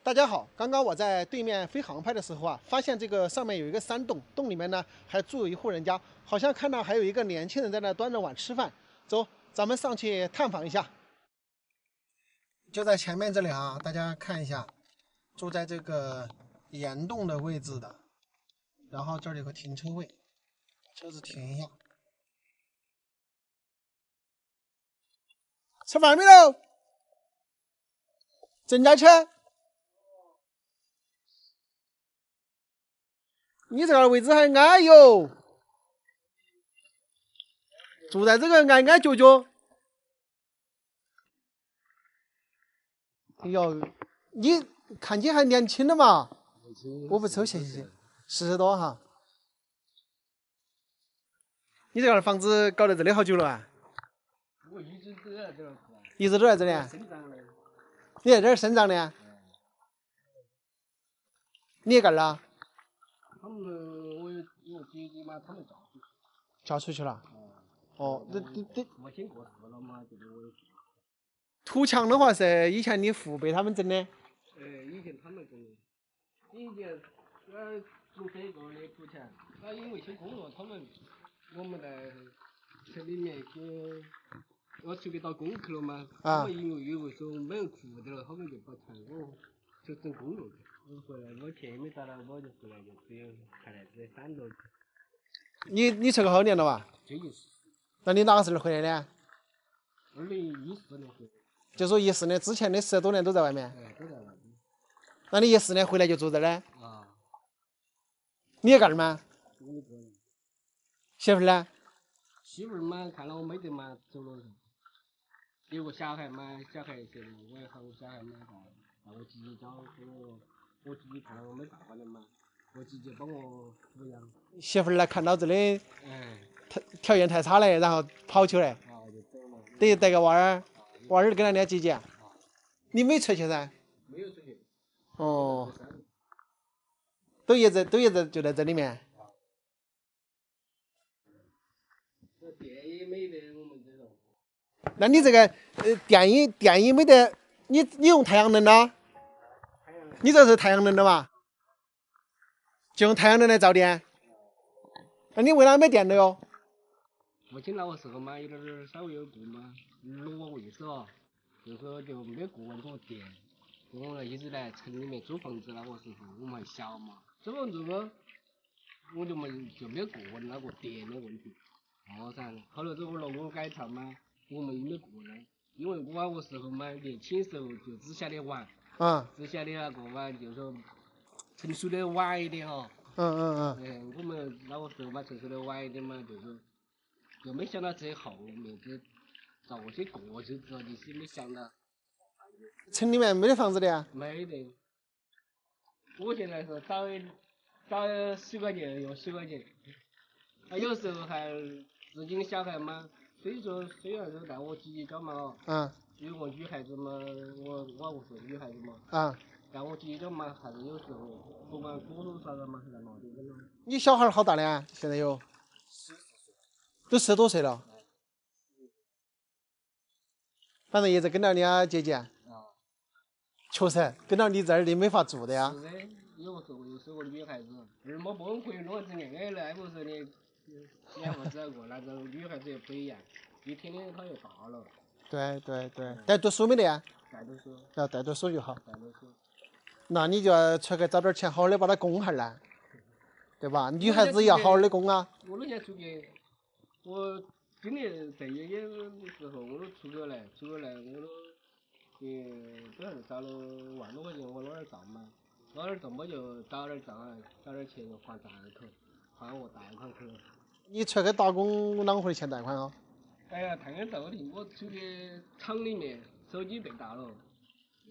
大家好，刚刚我在对面飞航拍的时候啊，发现这个上面有一个山洞，洞里面呢还住有一户人家，好像看到还有一个年轻人在那端着碗吃饭。走，咱们上去探访一下。就在前面这里啊，大家看一下，住在这个岩洞的位置的，然后这里有个停车位，车子停一下。吃饭没有？正在吃。你这个位置还矮哟，住在这个矮矮角角。哎呦，你看起还年轻的嘛？我不抽，谢谢。40多哈。你这个房子搞在这里好久了啊？我一直都在这儿。一直都在这里啊？生长的。你在这儿生长的啊？你也干了？他们我姐姐嘛，他们嫁出去了。哦，这。父亲过世了嘛，就是我。土墙的话是以前你父辈他们整的。以前他们整的。以前做这个的土墙，因为些工作，我们在城里面给我出去打工去了嘛。他们因为说没人负责了，他们就把墙就整工作去。我回来，我钱也没找到，我就回来就只有看来这3多。你出去好年了吧？最近。那你哪个时候回来的？2014年回来。就说14年之前的10多年都在外面。都在外面。那你14年回来就住这儿呢？啊。你也干了吗？我一个人。媳妇呢？媳妇嘛，看了我没得嘛，走了。有个小孩嘛，小孩现在我也喊我小孩嘛在我姐姐家，我姐姐看了我没办法了嘛，我姐姐帮我抚养。媳妇呢看到这里，条件太差了，然后跑起来。就走了。等于带个娃儿跟着你姐姐。你没出去噻？没有出去。哦。都一直就在这里面。这电也没得，我们这个。那你这个电也没得，你用太阳能啦？你这是太阳能的嘛？就用太阳能来造电。那你为啥没电的哟？父亲那个时候嘛，有点稍微有顾嘛，6个卫生，就说就没顾问这个电。我们一直在城里面租房子那个时候，我们还小嘛，租房子嘛，我就没顾问那个电的问题。噻，后来这个老公改造嘛，我们也没顾问，因为我那个时候嘛，年轻时候就只晓得玩。只晓得那个嘛，就说成熟的晚一点哈。我们那个时候嘛，成熟的晚一点嘛，就没想到这后面这遭些过去之后，你是没想到。城里面没得房子的呀？没得。我现在是找10块钱用10块钱，有时候还自己的小孩嘛，虽然是在我姐姐家嘛有个女孩子嘛，我是女孩子嘛。在我姐姐家嘛，还是有时候不管多多少少嘛，还在那里跟。你小孩好大了呀？现在有？14岁。都10多岁了。反正一直跟着你姐姐。确实，跟到你这儿你没法住的呀。是的，有个时候又是个女孩子，二毛崩溃，弄子爱来不是的，两父子过，那种女孩子也不一样，一天天她又大了。对，带读书没得呀？带读书。要带读书就好。带读书。那你就要出去找点钱，好好的把它供下来，对吧？女孩子也要好好的供啊。我那天出去，我今年这一年的时候，我都出去来，我都。都还是找了1万多块钱，我老点账嘛，老点账嘛就找点账，找点钱就还债口，还我贷款去了。你出去打工啷个会欠贷款啊？哎呀，太阳道理，我出去厂里面手机被盗了，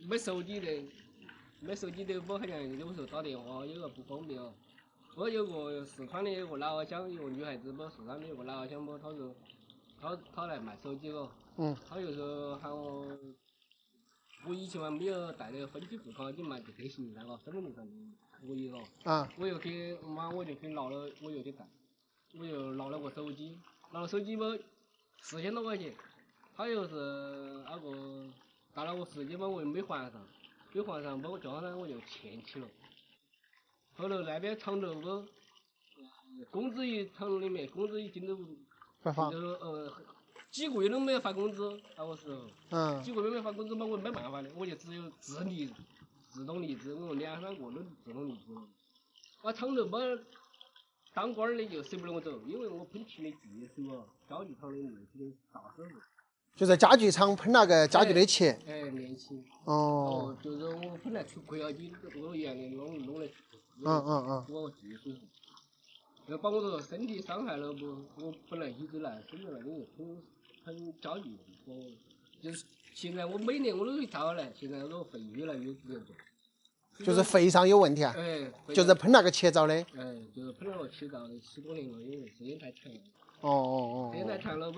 没手机的，我好像有时候打电话有个不方便哦。我有个四川的有个老乡，有个女孩子不，四川的有个老乡不，他说他来卖手机了，他就说喊我以前嘛没有带那个分期付款的嘛，就推行那个身份证上可以了。我又给我就给拿了，我又去贷，我又拿了个手机，拿了手机嘛4000多块钱，他又是那个贷了我10千嘛，我又没还上，给皇上把我叫上来，我就欠起了。后来那边厂头我，工资一厂里面工资一斤都不发，几个月都没有发工资，那个时候，几嗯，个月没发工资嘛，我没办法的，我就只有自动离职，我2、3个都自动离职了。我厂头把当官的就舍不得我走，因为我喷漆的技术啊，家具厂的练起的大师傅。就在家具厂喷那个家具的漆。练起。哦。就是我本来出柜牙机，我原来弄来。我技术。要把我这个身体伤害了不？我本来一直来，身体那里喷家具，就是现在我每年我都会招来，现在这个肺越来越严重。就是肺上有问题啊？就是喷那个切灶的。就是喷那个切灶的10多年了，因为时间太长了。时间太长了，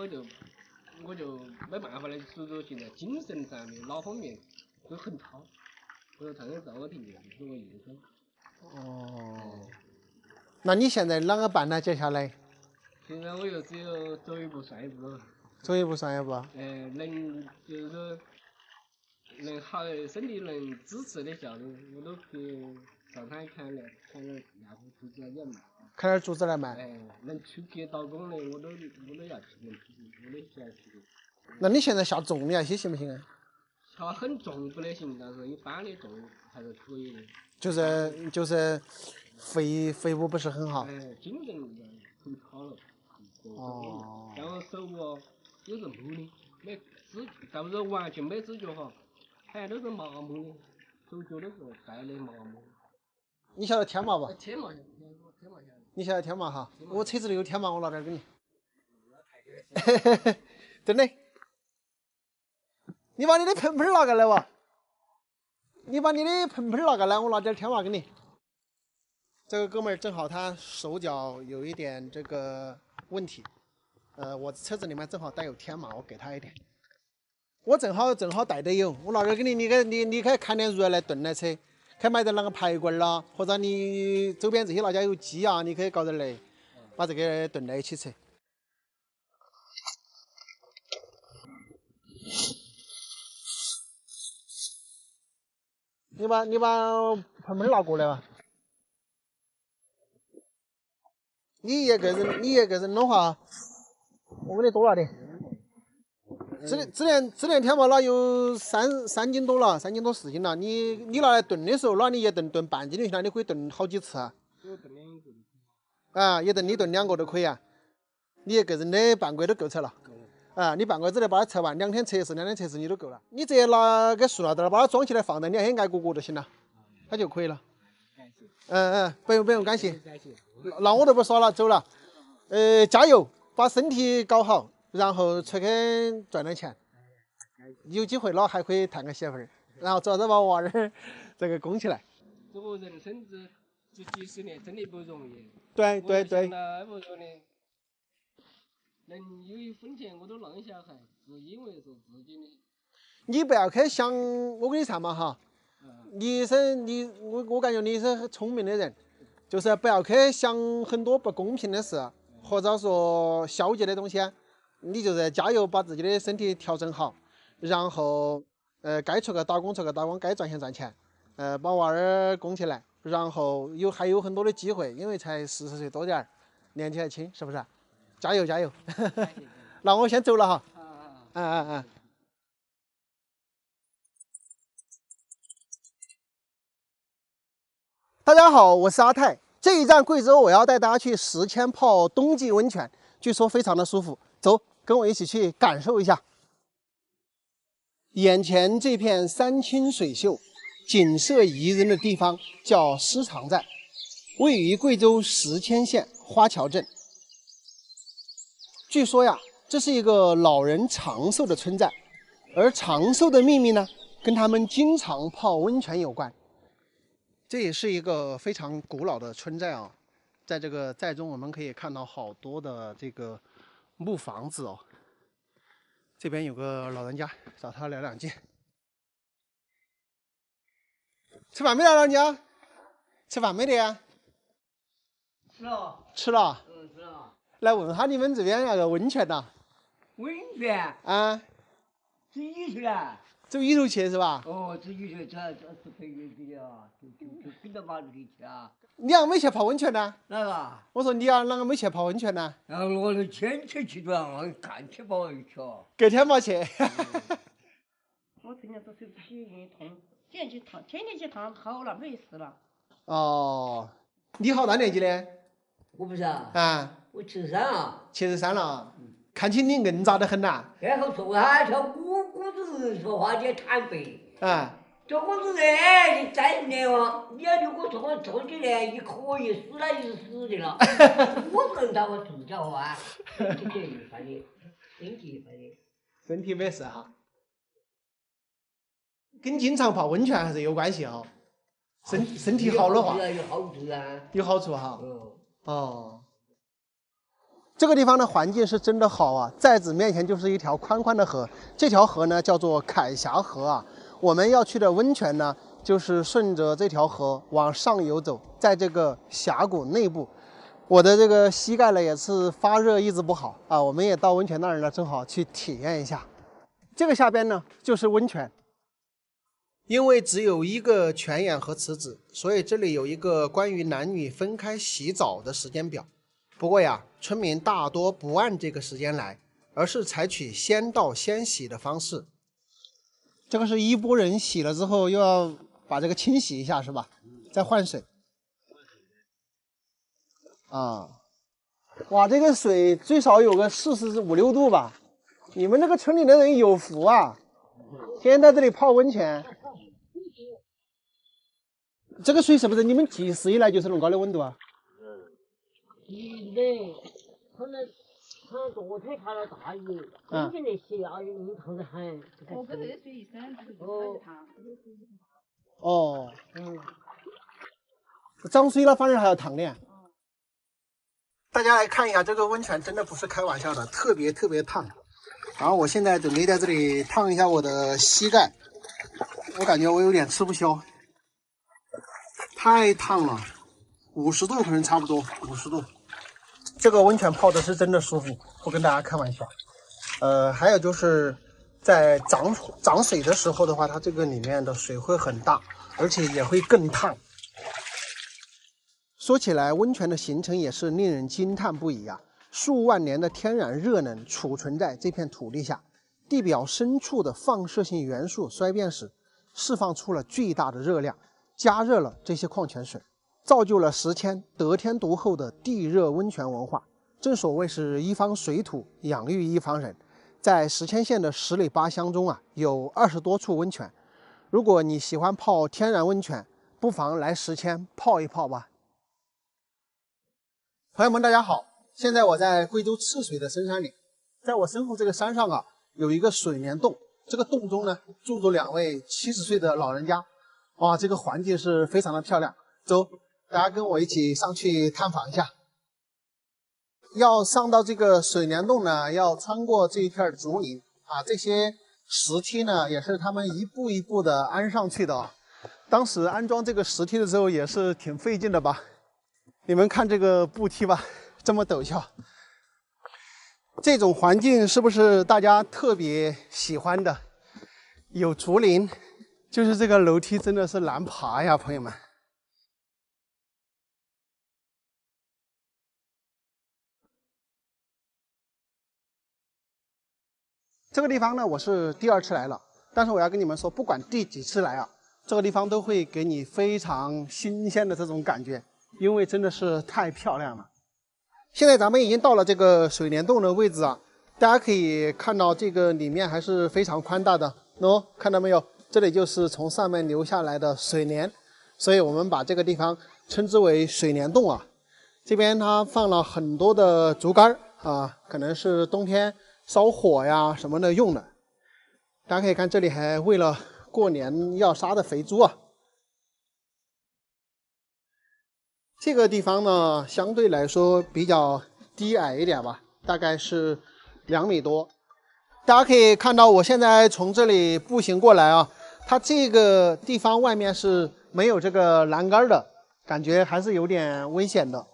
我就没办法了，所以说现在精神上面、哪方面都很差。我常常找我评论，是我医生。那你现在啷个办呢？接下来？现在我又只有走一步算一步了。走一步算一步。能就是说。能好身体能支持的效的，我都去上山看点亚夫竹子来卖。看点竹子来卖。能出去打工的我都要去，我都想去。那你现在下重的那些行不行啊？下很重不得行，但是一般的重还是可以的。就是肺部不是很好。精神很差了。然后手啊有时木的，没知，倒不是完全没知觉哈。都是麻木的，手脚都是带的麻木。你晓得天麻吧？天麻，你晓得天麻哈？我车子里有天麻，我拿点给你。真的。你把你的盆盆拿过来哇！你把你的盆盆拿过来，我拿点天麻给你。这个哥们儿正好他手脚有一点这个问题，我车子里面正好带有天麻，我给他一点。我正好带的有，我拿点给你，你可以砍点肉来炖来吃，可以买点那个排骨啦，或者你周边这些那家有鸡啊，你可以搞点来，把这个炖在一起吃。你把盆盆拿过来吧。你一个人的话，我给你多拿点。只连天麻那有3斤多了，3斤多4斤了。你拿来炖的时候，那你也炖半斤就行了，你可以炖好几次啊。也炖你炖2个都可以啊。你一个人的半个都够吃了。你半个之内把它吃完，2天测试2天测试你都够了。你直接拿个塑料袋把它装起来放在2天挨过就行了，它就可以了。不用感谢。那我都不说了，走了。加油，把身体搞好。然后出去赚点钱，有机会了还可以谈个媳妇儿，然后主要是把娃儿这个供起来。这个人生这几十年真的不容易。对。不容易，能有1分钱我都让小孩，是因为是自己的。你不要去想，我跟你说嘛哈，我感觉你是很聪明的人，就是不要去想很多不公平的事，或者说消极的东西。你就是加油，把自己的身体调整好，然后该出个打工，该赚钱，把娃儿供起来，然后还有很多的机会，因为才40岁多点儿，年纪还轻，是不是？加油！那我先走了哈。大家好，我是阿泰。这一站贵州，我要带大家去10千泡冬季温泉，据说非常的舒服。走，跟我一起去感受一下。眼前这片山清水秀、景色宜人的地方叫狮场寨，位于贵州10千县花桥镇。据说呀，这是一个老人长寿的村寨，而长寿的秘密呢，跟他们经常泡温泉有关。这也是一个非常古老的村寨啊，在这个寨中我们可以看到好多的这个木房子哦。这边有个老人家，找他聊2句。吃饭没啊，老人家？吃饭没得呀？吃了。吃了。吃了。来问下你们这边那个温泉呐？温泉？啊？是你去的？走里头去是吧？哦，自己去，这是陪月子的啊，就跟到马路里去啊。你啷个没去泡温泉呢？那个？我说你啷个没去泡温泉呢？然后我是天天去的，我干去泡一去哦。隔天没去。我这两只手不洗运痛，天天去烫，天天去烫好了，没事了。哦，你好大年纪的？我不是啊。啊，我73啊。73了，看起你硬扎得很呐。然后说啊，这我只是说话你坦白。啊。这我是你再年哦，你要如果说我做起来，你可以死了就是死的了。我不能当我主角啊，身体一般的，身体一般的。身体没事哈。跟经常泡温泉还是有关系哈。身体好的话。有好处啊。有好处哈。哦。这个地方的环境是真的好啊，在子面前就是一条宽宽的河，这条河呢叫做凯霞河啊。我们要去的温泉呢，就是顺着这条河往上游走，在这个峡谷内部。我的这个膝盖呢也是发热，一直不好啊。我们也到温泉那儿呢，正好去体验一下。这个下边呢就是温泉，因为只有一个泉眼和池子，所以这里有一个关于男女分开洗澡的时间表。不过呀，村民大多不按这个时间来，而是采取先到先洗的方式。这个是一拨人洗了之后，又要把这个清洗一下，是吧？再换水。啊，哇，这个水最少有个45、6度吧？你们这个村里的人有福啊，天天在这里泡温泉。这个水是不是你们几时以来就是那么高的温度啊？对，可能昨天下了大雨，今天那些雨烫得很。我跟热水一生就是烫。哦。涨水了反而还要烫脸。大家来看一下，这个温泉真的不是开玩笑的，特别特别烫。然后我现在准备在这里烫一下我的膝盖，我感觉我有点吃不消，太烫了，50度可能差不多，50度。这个温泉泡的是真的舒服，不跟大家开玩笑。还有就是在涨水的时候的话，它这个里面的水会很大，而且也会更烫。说起来，温泉的形成也是令人惊叹不已啊！数万年的天然热能储存在这片土地下，地表深处的放射性元素衰变时，释放出了巨大的热量，加热了这些矿泉水。造就了10千得天独厚的地热温泉文化。正所谓是一方水土养育一方人，在石阡县的十里八乡中啊，有20多处温泉。如果你喜欢泡天然温泉，不妨来石阡泡一泡吧。朋友们，大家好，现在我在贵州赤水的深山里，在我身后这个山上啊，有一个水帘洞，这个洞中呢住着2位70岁的老人家。哇，这个环境是非常的漂亮。走。大家跟我一起上去探访一下。要上到这个水帘洞呢，要穿过这一片竹林啊，这些石梯呢也是他们一步一步的安上去的。当时安装这个石梯的时候也是挺费劲的吧？你们看这个步梯吧，这么陡峭。这种环境是不是大家特别喜欢的？有竹林，就是这个楼梯真的是难爬呀，朋友们。这个地方呢，我是第2次来了，但是我要跟你们说，不管第几次来啊，这个地方都会给你非常新鲜的这种感觉，因为真的是太漂亮了。现在咱们已经到了这个水帘洞的位置啊，大家可以看到这个里面还是非常宽大的喏，看到没有？这里就是从上面流下来的水帘，所以我们把这个地方称之为水帘洞啊。这边它放了很多的竹竿啊，可能是冬天烧火呀什么的用的。大家可以看，这里还喂了过年要杀的肥猪啊。这个地方呢，相对来说比较低矮一点吧，大概是2米多。大家可以看到，我现在从这里步行过来啊，它这个地方外面是没有这个栏杆的，感觉还是有点危险的。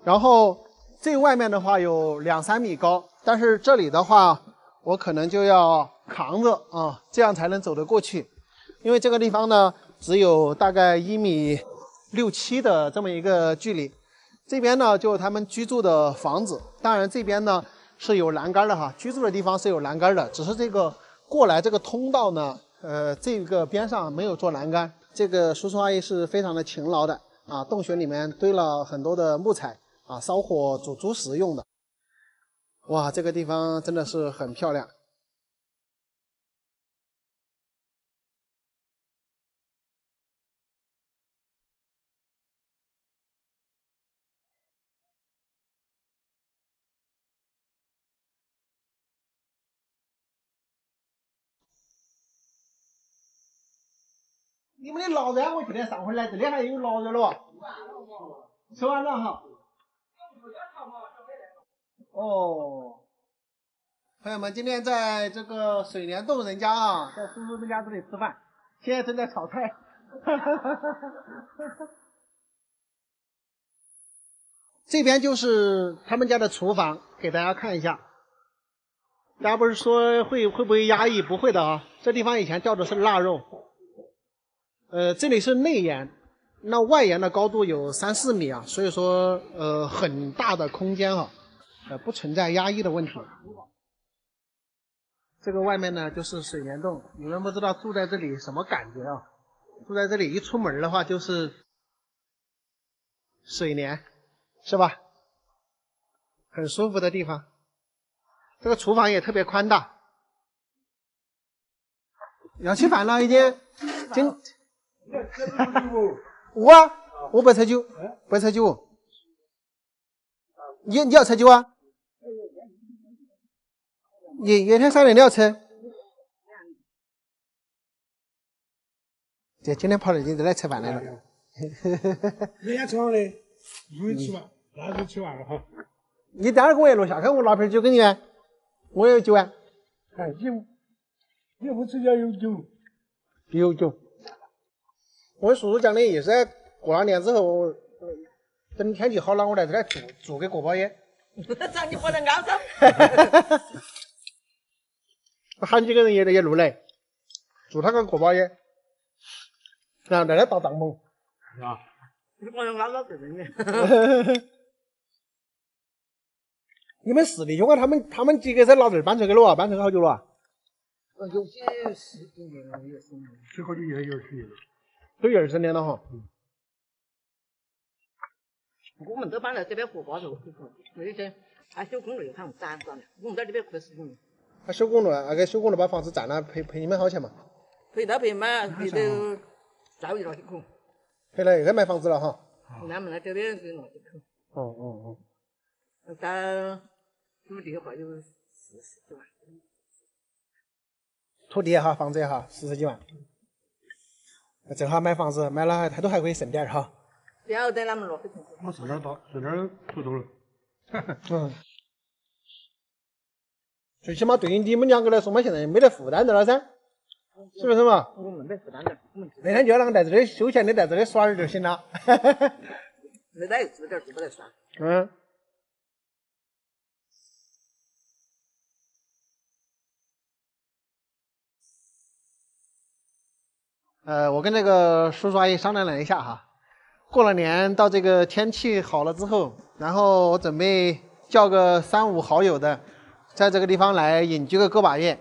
然后这外面的话有2、3米高，但是这里的话，我可能就要扛着啊，这样才能走得过去。因为这个地方呢，只有大概1.67米的这么一个距离。这边呢，就他们居住的房子，当然这边呢是有栏杆的哈，居住的地方是有栏杆的，只是这个过来这个通道呢，这个边上没有做栏杆。这个叔叔阿姨是非常的勤劳的啊，洞穴里面堆了很多的木材啊，烧火煮猪食用的。哇，这个地方真的是很漂亮。你们的腊肉我今天上回来，这里还有腊肉了，吃完了哈。哦，朋友们，今天在这个水帘洞人家啊，在叔叔人家这里吃饭，现在正在炒菜。这边就是他们家的厨房，给大家看一下。大家不是说会不会压抑？不会的啊，这地方以前吊的是腊肉。这里是内檐，那外檐的高度有3、4米啊，所以说很大的空间啊，不存在压抑的问题。这个外面呢就是水帘洞，你们不知道住在这里什么感觉啊？住在这里一出门的话就是水帘，是吧？很舒服的地方。这个厨房也特别宽大。要吃饭了已经，我啊，我不喝酒，不喝酒。你要吃酒啊？一天3顿你要吃？这今天跑到这来吃饭来了。人家吃完嘞，没吃完，那就吃完了哈。你待会儿给我也录下，看我拿瓶酒给你啊，我有酒啊。哎，你不吃要有酒？有酒。我叔叔讲的意思，过了年之后，等天气好了，我来这来做给国宝爷。让你不能熬上。喊几个人也入来，做他个国宝爷，然后在那搭帐篷。啊，你不能熬到这边的。你们4弟兄啊，他们几个在拿这儿搬出去了啊？搬出去好久了啊？有些10几年了，有10年。这好久也有10年了。都20年了哈。我们都搬来这边活包肉，那天还修公路他们占着呢，我们在这边亏死了。他修公路啊，那个修公路把房子占了，赔你们好钱嘛？赔到赔嘛，赔都造一了口。赔了又该买房子了哈。他们在这边给弄这口。哦。到土地的话有40几万。土地也好，房子也好，40几万。正好买房子，买了他都还可以剩点哈。要等他们落给成。我剩点多，剩点足够了。最起码对于你们2个来说嘛，现在没得负担的了噻，是不是嘛？我们没负担的，那天就让在这里休闲的在这里耍儿就行了。没得自个儿就不得耍。我跟这个叔叔阿姨商量了一下哈，过了年到这个天气好了之后，然后我准备叫个3、5好友的，在这个地方来隐居个个把月。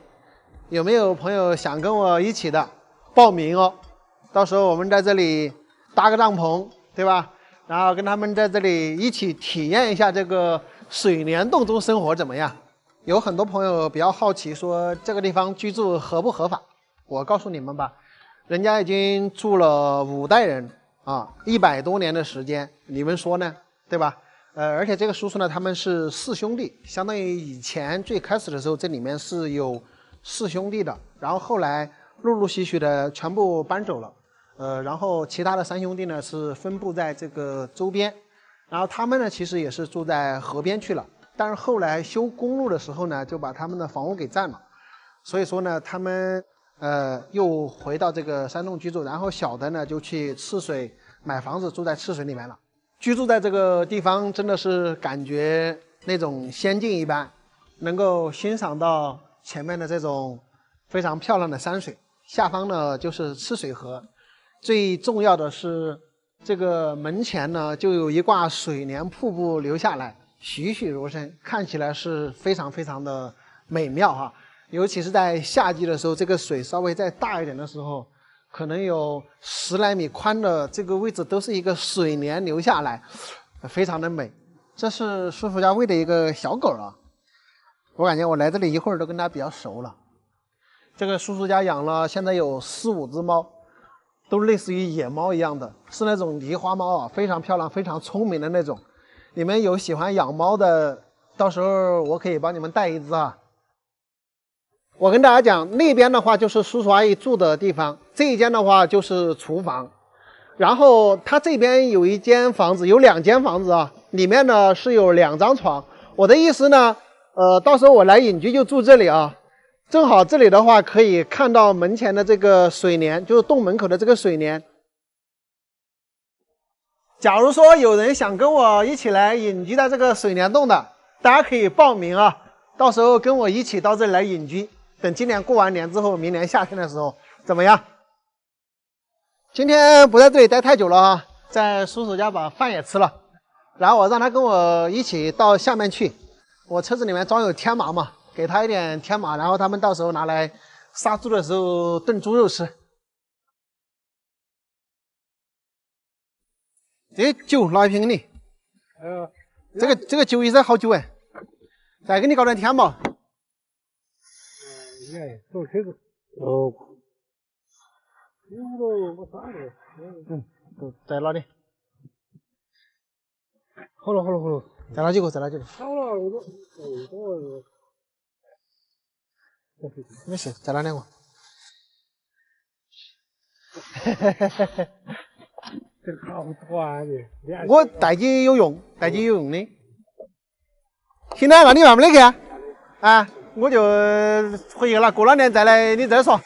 有没有朋友想跟我一起的？报名哦，到时候我们在这里搭个帐篷，对吧？然后跟他们在这里一起体验一下这个水帘洞中生活怎么样？有很多朋友比较好奇，说这个地方居住合不合法？我告诉你们吧。人家已经住了5代人啊，100多年的时间，你们说呢？对吧？而且这个叔叔呢，他们是4兄弟，相当于以前最开始的时候，这里面是有4兄弟的，然后后来陆陆续续的全部搬走了，然后其他的3兄弟呢是分布在这个周边，然后他们呢其实也是住在河边去了，但是后来修公路的时候呢，就把他们的房屋给占了，所以说呢，他们又回到这个山洞居住，然后小的呢就去赤水买房子住在赤水里面了。居住在这个地方真的是感觉那种仙境一般，能够欣赏到前面的这种非常漂亮的山水。下方呢就是赤水河，最重要的是这个门前呢就有一挂水帘瀑布流下来，栩栩如生，看起来是非常非常的美妙哈。尤其是在夏季的时候，这个水稍微再大一点的时候，可能有10来米宽的这个位置都是一个水帘流下来，非常的美。这是叔叔家喂的一个小狗啊，我感觉我来这里一会儿都跟它比较熟了。这个叔叔家养了现在有4、5只猫，都类似于野猫一样的，是那种狸花猫啊，非常漂亮，非常聪明的那种。你们有喜欢养猫的，到时候我可以帮你们带一只啊。我跟大家讲，那边的话就是叔叔阿姨住的地方，这一间的话就是厨房。然后他这边有一间房子，有2间房子啊，里面呢是有2张床。我的意思呢，到时候我来隐居就住这里啊。正好这里的话可以看到门前的这个水帘，就是洞门口的这个水帘。假如说有人想跟我一起来隐居在这个水帘洞的，大家可以报名啊，到时候跟我一起到这里来隐居。等今年过完年之后，明年夏天的时候怎么样？今天不在这里待太久了啊，在叔叔家把饭也吃了，然后我让他跟我一起到下面去。我车子里面装有天麻嘛，给他一点天麻，然后他们到时候拿来杀猪的时候炖猪肉吃。这酒拿一瓶给你。这个酒一直好酒哎，再给你搞点天麻。走车子。哦。在哪里？好了，再拿几个，再拿几个。好了，没事，再拿2个。这好短的。我带起有用，带起有用的。现在那你慢慢的去啊，我就回去了，过2年再来，你再说。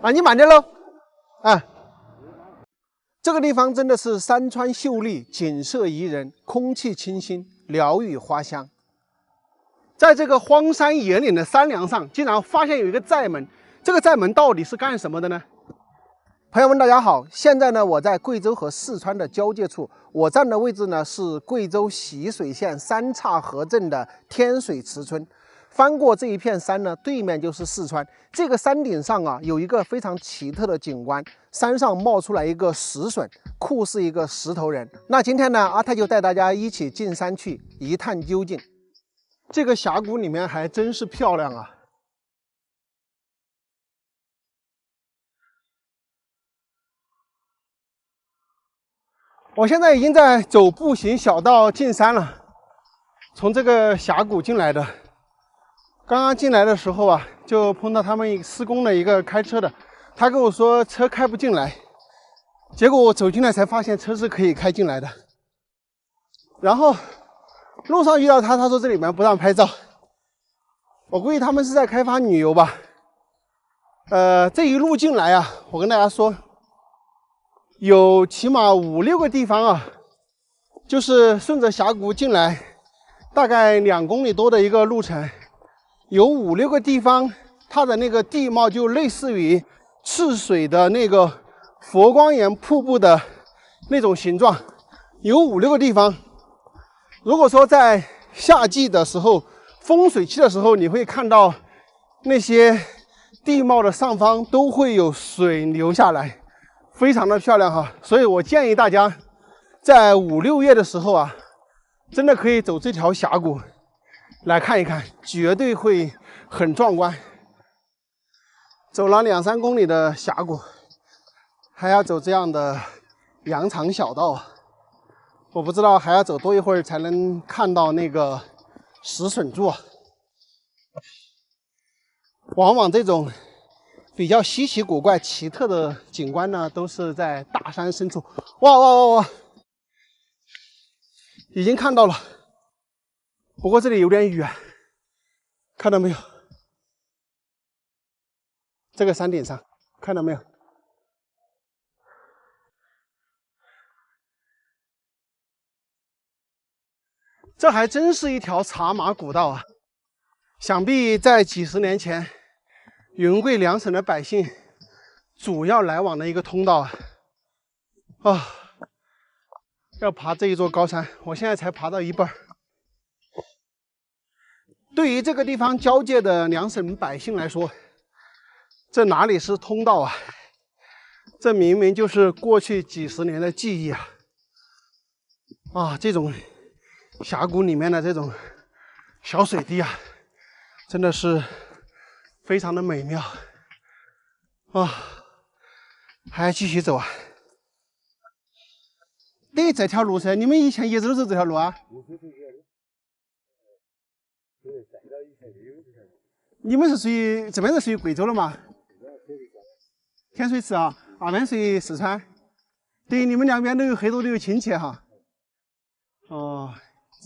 那你慢点喽。这个地方真的是山川秀丽，景色宜人，空气清新，鸟语花香。在这个荒山野岭的山梁上，竟然发现有一个寨门。这个寨门到底是干什么的呢？朋友们，大家好！现在呢，我在贵州和四川的交界处，我站的位置呢是贵州习水县三岔河镇的天水池村。翻过这一片山呢，对面就是四川。这个山顶上啊，有一个非常奇特的景观，山上冒出来一个石笋，酷似一个石头人。那今天呢，阿泰就带大家一起进山去一探究竟。这个峡谷里面还真是漂亮啊！我现在已经在走步行小道进山了，从这个峡谷进来的。刚刚进来的时候啊，就碰到他们施工的一个开车的，他跟我说车开不进来，结果我走进来才发现车是可以开进来的。然后路上遇到他，他说这里面不让拍照，我估计他们是在开发旅游吧。这一路进来啊，我跟大家说，有起码5、6个地方啊，就是顺着峡谷进来，大概2公里多的一个路程。有5、6个地方，它的那个地貌就类似于赤水的那个佛光岩瀑布的那种形状，有5、6个地方。如果说在夏季的时候，丰水期的时候，你会看到那些地貌的上方都会有水流下来，非常的漂亮哈。所以我建议大家在5、6月的时候啊，真的可以走这条峡谷来看一看，绝对会很壮观。走了2、3公里的峡谷，还要走这样的羊肠小道啊！我不知道还要走多一会儿才能看到那个石笋柱啊。往往这种比较稀奇古怪、奇特的景观呢，都是在大山深处。哇！已经看到了。不过这里有点远，看到没有？这个山顶上看到没有？这还真是一条茶马古道啊！想必在几十年前，云贵两省的百姓主要来往的一个通道啊！要爬这一座高山，我现在才爬到一半。对于这个地方交界的两省百姓来说，这哪里是通道啊？这明明就是过去几十年的记忆啊！啊，这种峡谷里面的这种小水滴啊，真的是非常的美妙啊！还继续走啊？对，这条路噻，你们以前一直都走这条路啊？你们是属于这边是属于贵州的吗？天水池啊，那边属于四川。对，你们两边都有很多都有亲戚哈。哦，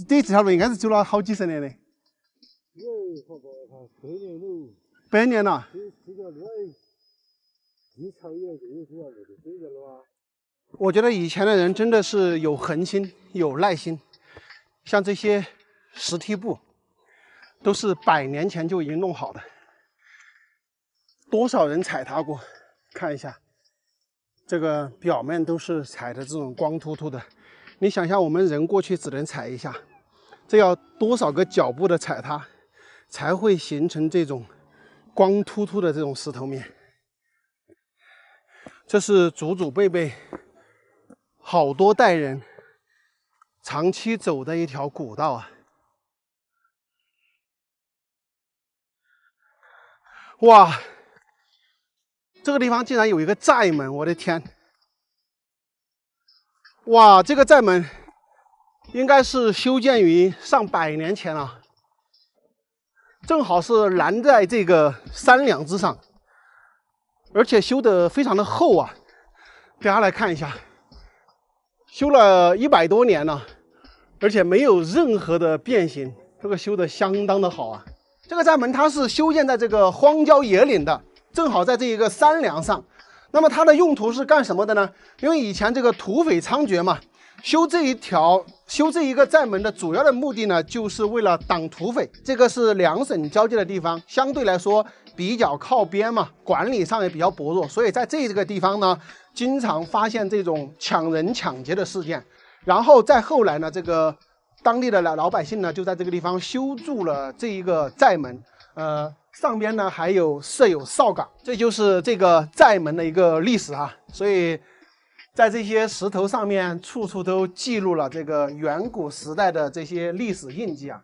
对，这条路应该是走了好几十年的。100年了。我觉得以前的人真的是有恒心、有耐心，像这些石梯步，都是100年前就已经弄好的。多少人踩踏过？看一下，这个表面都是踩的这种光秃秃的。你想象我们人过去只能踩一下，这要多少个脚步的踩踏，才会形成这种光秃秃的这种石头面？这是祖祖辈辈好多代人长期走的一条古道啊！哇，这个地方竟然有一个寨门，我的天！哇，这个寨门应该是修建于上100年前了，正好是拦在这个山梁之上，而且修得非常的厚啊！大家来看一下，修了100多年了，而且没有任何的变形，这个修得相当的好啊！这个寨门它是修建在这个荒郊野岭的，正好在这一个山梁上。那么它的用途是干什么的呢？因为以前这个土匪猖獗嘛，修这一个寨门的主要的目的呢，就是为了挡土匪。这个是两省交界的地方，相对来说比较靠边嘛，管理上也比较薄弱，所以在这个地方呢，经常发现这种抢人抢劫的事件。然后再后来呢，这个当地的老百姓呢，就在这个地方修筑了这一个寨门，上边呢还有设有哨岗，这就是这个寨门的一个历史啊。所以在这些石头上面，处处都记录了这个远古时代的这些历史印记啊。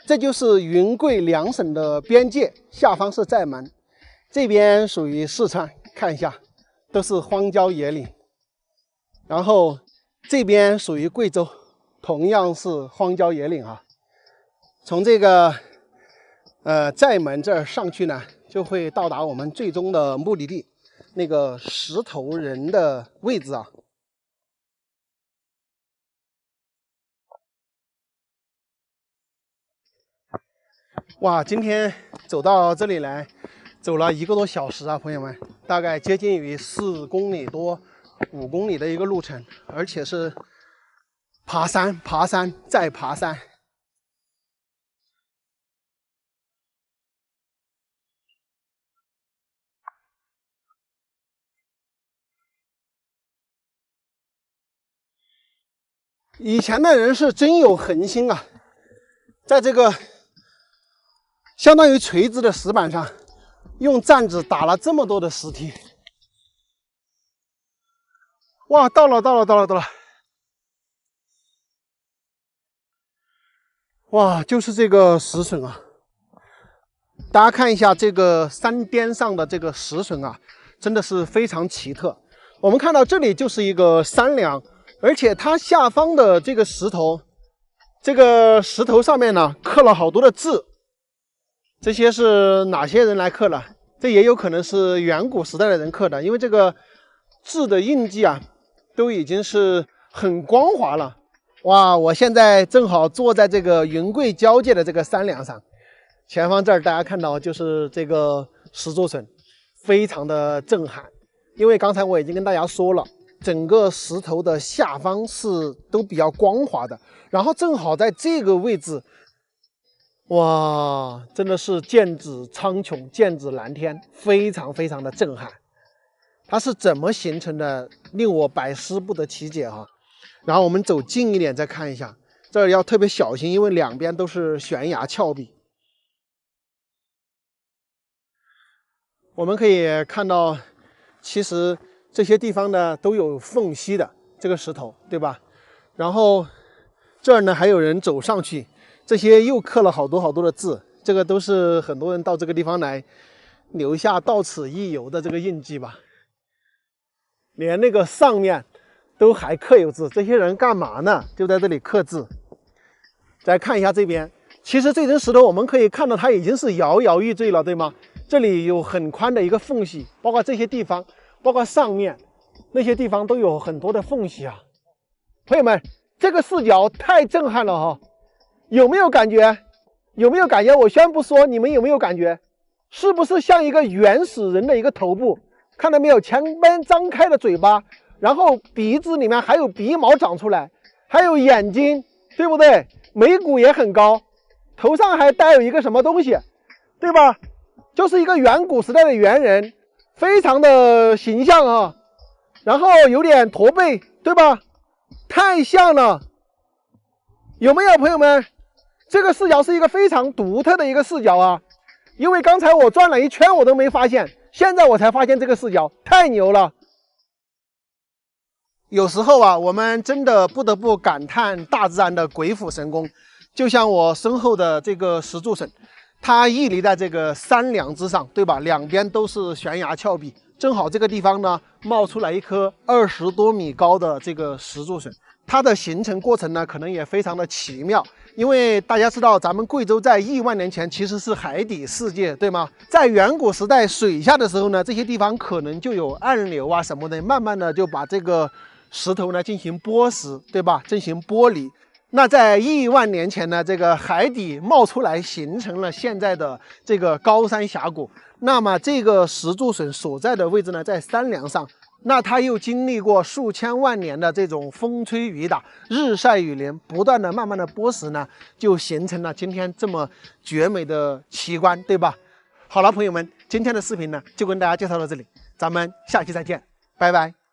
这就是云贵两省的边界，下方是寨门，这边属于四川，看一下，都是荒郊野岭。然后这边属于贵州，同样是荒郊野岭啊。从这个寨门这儿上去呢，就会到达我们最终的目的地，那个石头人的位置啊。哇，今天走到这里来，走了1个多小时啊，朋友们，大概接近于4公里多、5公里的一个路程，而且是爬山、爬山再爬山。以前的人是真有恒心啊，在这个相当于垂直的石板上，用站子打了这么多的石梯。哇，到了！哇，就是这个石笋啊！大家看一下这个山巅上的这个石笋啊，真的是非常奇特。我们看到这里就是一个山梁。而且它下方的这个石头，这个石头上面呢刻了好多的字，这些是哪些人来刻的？这也有可能是远古时代的人刻的，因为这个字的印记啊，都已经是很光滑了。哇，我现在正好坐在这个云贵交界的这个山梁上，前方这儿大家看到就是这个石竹笋，非常的震撼。因为刚才我已经跟大家说了。整个石头的下方是都比较光滑的，然后正好在这个位置哇，真的是剑指苍穹，剑指蓝天，非常非常的震撼。它是怎么形成的，令我百思不得其解啊。然后我们走近一点再看一下，这儿要特别小心，因为两边都是悬崖峭壁。我们可以看到，其实这些地方呢都有缝隙的，这个石头，对吧？然后这儿呢还有人走上去。这些又刻了好多好多的字，这个都是很多人到这个地方来留下到此一游的这个印记吧。连那个上面都还刻有字，这些人干嘛呢？就在这里刻字。再看一下这边，其实这层石头我们可以看到它已经是摇摇欲坠了，对吗？这里有很宽的一个缝隙，包括这些地方，包括上面那些地方都有很多的缝隙啊。朋友们，这个视角太震撼了哈！有没有感觉？有没有感觉？我宣布说，你们有没有感觉？是不是像一个原始人的一个头部？看到没有？前边张开的嘴巴，然后鼻子里面还有鼻毛长出来，还有眼睛，对不对？眉骨也很高，头上还带有一个什么东西，对吧？就是一个远古时代的猿人，非常的形象啊。然后有点驼背，对吧？太像了，有没有朋友们？这个视角是一个非常独特的一个视角啊，因为刚才我转了一圈我都没发现，现在我才发现这个视角太牛了。有时候啊，我们真的不得不感叹大自然的鬼斧神工。就像我身后的这个石柱笋，它屹立在这个山梁之上，对吧？两边都是悬崖峭壁，正好这个地方呢冒出来一棵20多米高的这个石柱笋。它的形成过程呢，可能也非常的奇妙，因为大家知道，咱们贵州在亿万年前其实是海底世界，对吗？在远古时代水下的时候呢，这些地方可能就有暗流啊什么的，慢慢的就把这个石头呢进行剥蚀，对吧？进行剥离。那在亿万年前呢，这个海底冒出来，形成了现在的这个高山峡谷。那么这个石柱笋所在的位置呢，在山梁上。那它又经历过数千万年的这种风吹雨打、日晒雨淋，不断的慢慢的剥蚀呢，就形成了今天这么绝美的奇观，对吧？好了，朋友们，今天的视频呢就跟大家介绍到这里，咱们下期再见，拜拜。